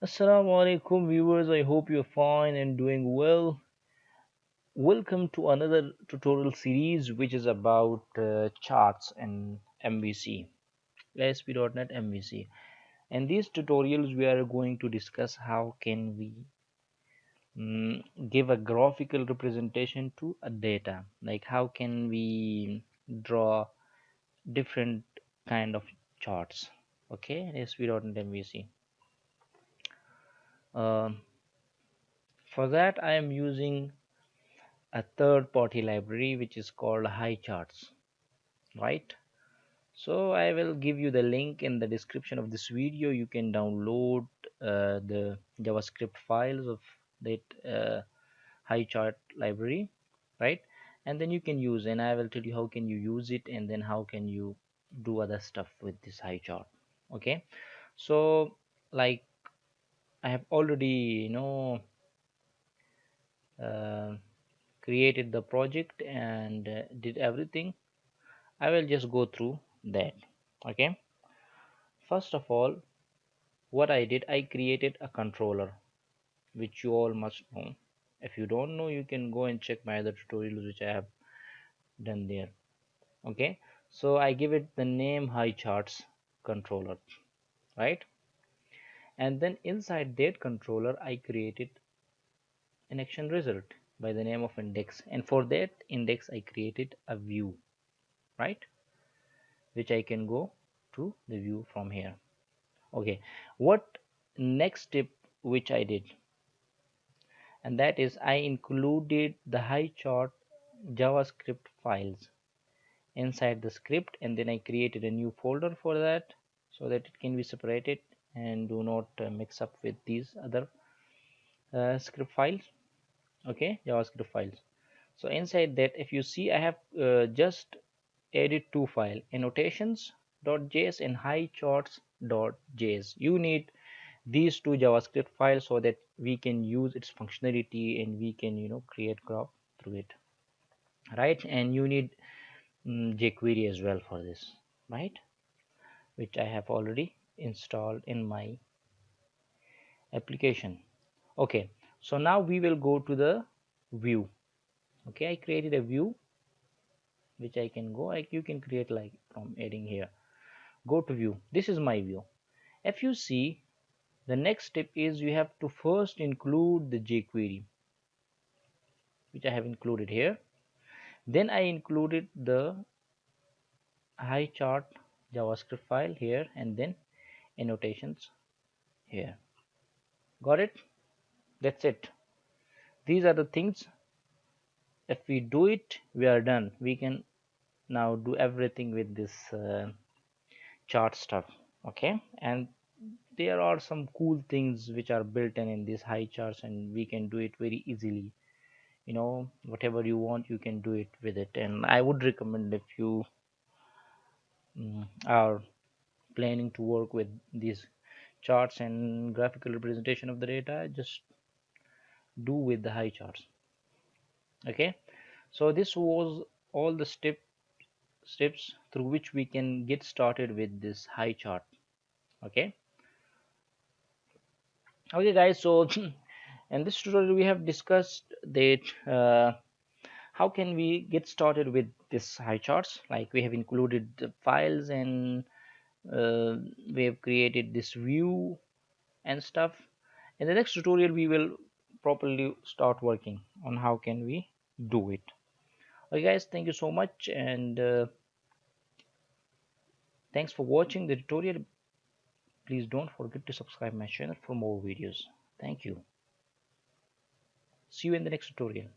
Assalamu alaikum viewers, I hope you're fine and doing well. Welcome to another tutorial series which is about charts and MVC, ASP.NET MVC. In these tutorials we are going to discuss how can we give a graphical representation to a data, like how can we draw different kind of charts, okay, in ASP.NET MVC. Um, for that I am using a third party library which is called highcharts, right? So I will give you the link in the description of this video. You can download the JavaScript files of that highchart library, right? And then you can use, and I will tell you how can you use it and then how can you do other stuff with this highchart. Okay, so like I have already uh, created the project and did everything. I will just go through that. Okay, first of all, what I did, I created a controller which you all must know. If you don't know, you can go and check my other tutorials which I have done there. Okay, so I give it the name high charts controller, right? And then inside that controller I created an action result by the name of index, and for that index I created a view, right, which I can go to the view from here. Okay, what next step which I did, and that is I included the high chart JavaScript files inside the script, and then I created a new folder for that so that it can be separated and do not mix up with these other script files. Okay, JavaScript files. So inside that, if you see, I have just added two files, annotations.js and highcharts.js. You need these two JavaScript files so that we can use its functionality and we can create graph through it, right? And you need jQuery as well for this, right, which I have already installed in my application. Okay, so now we will go to the view. Okay, I created a view which I can go, like you can create like from adding here. Go to view, this is my view. If you see, the next step is you have to first include the jQuery, which I have included here. Then I included the high chart JavaScript file here, and then annotations here. Got it? That's it. These are the things. If we do it, we are done. We can now do everything with this chart stuff. Okay, and there are some cool things which are built in these high charts, and we can do it very easily. Whatever you want, you can do it with it. And I would recommend, if you are planning to work with these charts and graphical representation of the data, just do with the high charts. Okay, so this was all the steps through which we can get started with this high chart. Okay, okay guys, so in this tutorial we have discussed that how can we get started with this high charts. Like, we have included the files, and we have created this view and stuff. In the next tutorial we will properly start working on how can we do it. Okay guys, thank you so much, and thanks for watching the tutorial. Please don't forget to subscribe my channel for more videos. Thank you. See you in the next tutorial.